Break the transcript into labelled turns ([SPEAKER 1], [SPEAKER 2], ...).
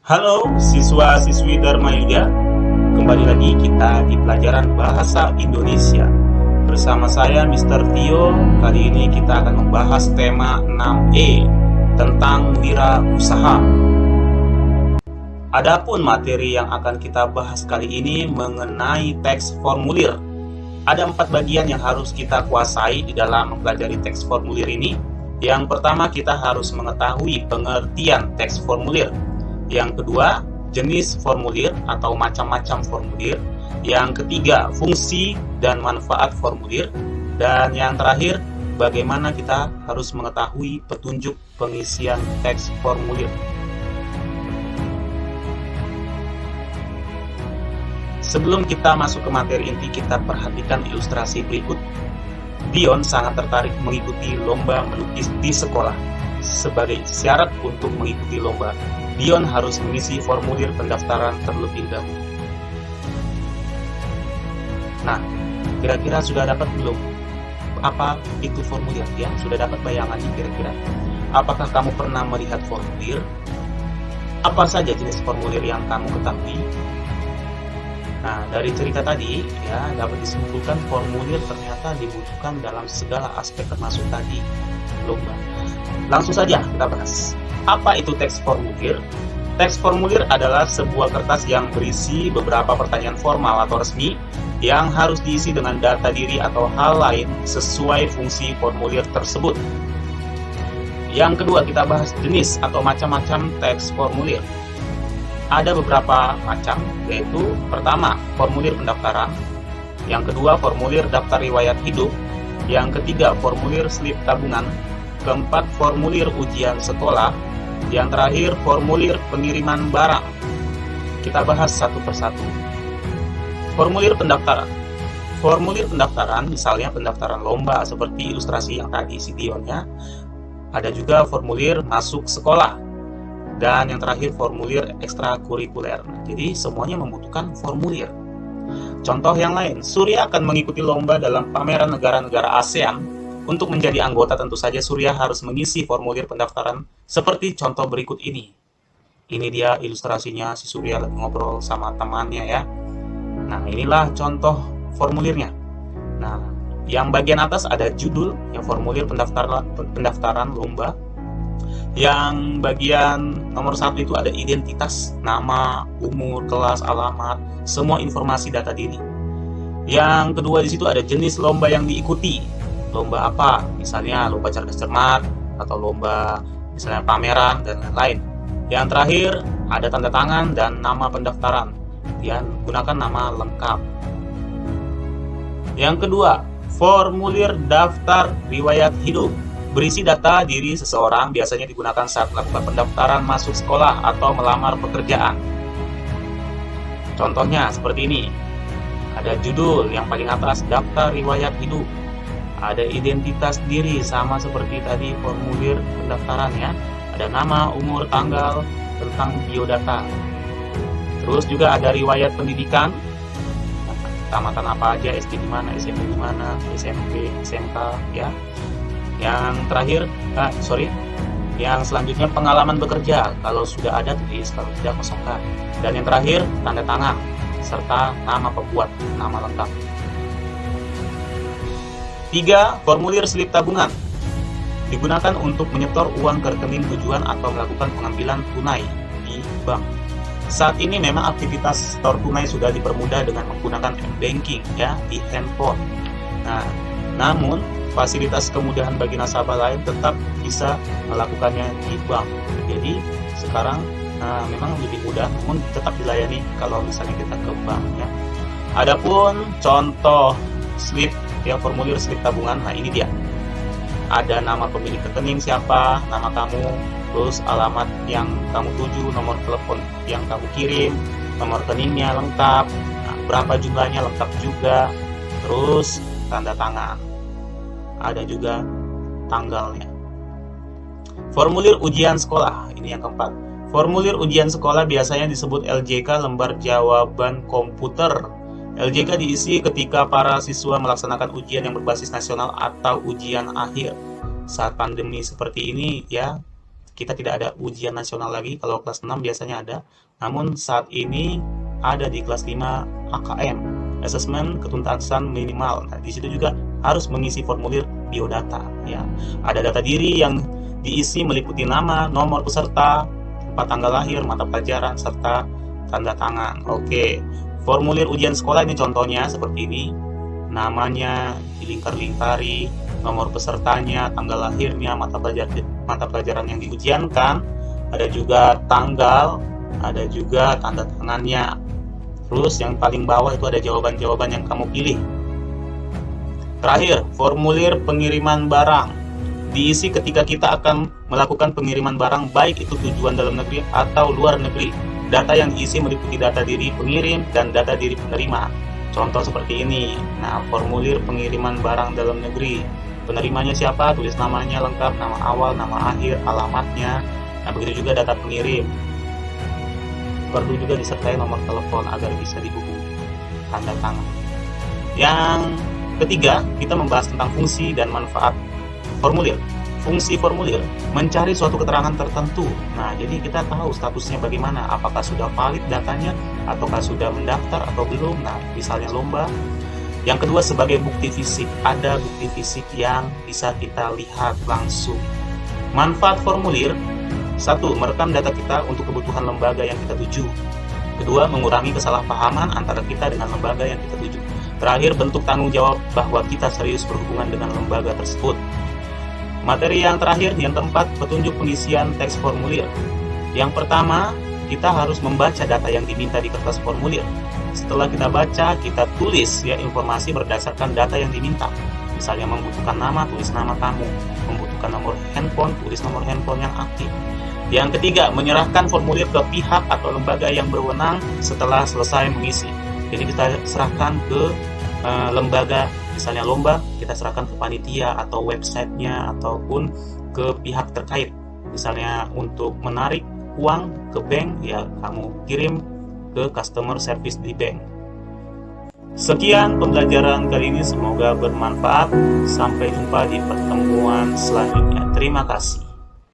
[SPEAKER 1] Halo siswa-siswi Dharma Yuda, kembali lagi kita di pelajaran Bahasa Indonesia. Bersama saya Mr. Tio, kali ini kita akan membahas tema 6E tentang wirausaha. Adapun materi yang akan kita bahas kali ini mengenai teks formulir. Ada 4 bagian yang harus kita kuasai di dalam mempelajari teks formulir ini. Yang pertama, kita harus mengetahui pengertian teks formulir. Yang kedua, jenis formulir atau macam-macam formulir. Yang ketiga, fungsi dan manfaat formulir. Dan yang terakhir, bagaimana kita harus mengetahui petunjuk pengisian teks formulir. Sebelum kita masuk ke materi inti, kita perhatikan ilustrasi berikut. Dion sangat tertarik mengikuti lomba melukis di sekolah. Sebagai syarat untuk mengikuti lomba, Dion harus mengisi formulir pendaftaran terlebih dahulu. Nah, kira-kira sudah dapat belum? Apa itu formulir? Ya, sudah dapat bayangannya kira-kira? Apakah kamu pernah melihat formulir? Apa saja jenis formulir yang kamu ketahui? Nah, dari cerita tadi, ya, dapat disimpulkan formulir ternyata dibutuhkan dalam segala aspek termasuk tadi lomba. Langsung saja kita bahas. Apa itu teks formulir? Teks formulir adalah sebuah kertas yang berisi beberapa pertanyaan formal atau resmi yang harus diisi dengan data diri atau hal lain sesuai fungsi formulir tersebut. Yang kedua, kita bahas jenis atau macam-macam teks formulir. Ada beberapa macam, yaitu pertama, formulir pendaftaran. Yang kedua, formulir daftar riwayat hidup. Yang ketiga, formulir slip tabungan. Keempat, formulir ujian sekolah. Yang terakhir, formulir pengiriman barang. Kita bahas satu persatu. Formulir pendaftaran. Formulir pendaftaran, misalnya pendaftaran lomba seperti ilustrasi yang tadi si Dion ya. Ada juga formulir masuk sekolah. Dan yang terakhir, formulir ekstrakurikuler. Jadi semuanya membutuhkan formulir. Contoh yang lain, Surya akan mengikuti lomba dalam pameran negara-negara ASEAN. Untuk menjadi anggota tentu saja Surya harus mengisi formulir pendaftaran seperti contoh berikut ini. Ini dia ilustrasinya, si Surya lagi ngobrol sama temannya ya. Nah, inilah contoh formulirnya. Nah, yang bagian atas ada judul, yang formulir pendaftaran lomba. Yang bagian nomor 1 itu ada identitas, nama, umur, kelas, alamat, semua informasi data diri. Yang kedua di situ ada jenis lomba yang diikuti. Lomba apa? Misalnya lomba cerdas cermat atau lomba misalnya pameran dan lain-lain. Yang terakhir ada tanda tangan dan nama pendaftaran. Kemudian gunakan nama lengkap. Yang kedua, formulir daftar riwayat hidup. Berisi data diri seseorang, biasanya digunakan saat melakukan pendaftaran masuk sekolah atau melamar pekerjaan. Contohnya seperti ini. Ada judul yang paling atas, daftar riwayat hidup. Ada identitas diri, sama seperti tadi formulir pendaftaran ya. Ada nama, umur, tanggal, tentang biodata. Terus juga ada riwayat pendidikan. Tamatan apa aja, SD di mana, SMP di mana, SMP, SMK ya. Yang terakhir, yang selanjutnya pengalaman bekerja. Kalau sudah ada tulis, kalau tidak kosongkan. Dan yang terakhir tanda tangan serta nama pembuat, nama lengkap. 3. Formulir slip tabungan. Digunakan untuk menyetor uang ke rekening tujuan atau melakukan pengambilan tunai di bank. Saat ini memang aktivitas setor tunai sudah dipermudah dengan menggunakan m-banking ya di handphone. Nah, namun fasilitas kemudahan bagi nasabah lain tetap bisa melakukannya di bank. Jadi sekarang memang lebih mudah, namun tetap dilayani kalau misalnya kita ke bank ya. Adapun contoh slip ya, formulir slip tabungan. Nah, ini dia. Ada nama pemilik rekening siapa, nama kamu, terus alamat yang kamu tuju, nomor telepon yang kamu kirim, nomor rekeningnya lengkap, nah, berapa jumlahnya lengkap juga, terus tanda tangan. Ada juga tanggalnya. Formulir ujian sekolah, ini yang keempat. Formulir ujian sekolah biasanya disebut LJK, lembar jawaban komputer. LJK diisi ketika para siswa melaksanakan ujian yang berbasis nasional atau ujian akhir. Saat pandemi seperti ini ya, kita tidak ada ujian nasional lagi. Kalau kelas 6 biasanya ada, namun saat ini ada di kelas 5 AKM, asesmen ketuntasan minimal. Nah, di situ juga harus mengisi formulir biodata ya. Ada data diri yang diisi meliputi nama, nomor peserta, tempat tanggal lahir, mata pelajaran, serta tanda tangan. Oke, formulir ujian sekolah ini contohnya seperti ini. Namanya dilingkar-lingkari, nomor pesertanya, tanggal lahirnya, mata pelajaran yang diujiankan, ada juga tanggal, ada juga tanda tangannya. Terus yang paling bawah itu ada jawaban-jawaban yang kamu pilih. Terakhir, formulir pengiriman barang diisi ketika kita akan melakukan pengiriman barang, baik itu tujuan dalam negeri atau luar negeri. Data yang diisi meliputi data diri pengirim dan data diri penerima. Contoh seperti ini. Nah, formulir pengiriman barang dalam negeri. Penerimanya siapa? Tulis namanya lengkap, nama awal, nama akhir, alamatnya. Nah, begitu juga data pengirim. Perlu juga disertai nomor telepon agar bisa dihubungi. Tanda tangan. Yang ketiga, kita membahas tentang fungsi dan manfaat formulir. Fungsi formulir mencari suatu keterangan tertentu. Nah, jadi kita tahu statusnya bagaimana, apakah sudah valid datanya, ataukah sudah mendaftar atau belum. Nah, misalnya lomba. Yang kedua, sebagai bukti fisik. Ada bukti fisik yang bisa kita lihat langsung. Manfaat formulir: 1. Merekam data kita untuk kebutuhan lembaga yang kita tuju. Kedua, mengurangi kesalahpahaman antara kita dengan lembaga yang kita tuju. Terakhir, bentuk tanggung jawab bahwa kita serius berhubungan dengan lembaga tersebut. Materi yang terakhir, yang keempat, petunjuk pengisian teks formulir. Yang pertama, kita harus membaca data yang diminta di kertas formulir. Setelah kita baca, kita tulis ya informasi berdasarkan data yang diminta. Misalnya membutuhkan nama, tulis nama kamu. Membutuhkan nomor handphone, tulis nomor handphone yang aktif. Yang ketiga, menyerahkan formulir ke pihak atau lembaga yang berwenang setelah selesai mengisi. Jadi kita serahkan ke lembaga, misalnya lomba, kita serahkan ke panitia atau websitenya ataupun ke pihak terkait. Misalnya untuk menarik uang ke bank, ya kamu kirim ke customer service di bank. Sekian pembelajaran kali ini, semoga bermanfaat. Sampai jumpa di pertemuan selanjutnya. Terima kasih.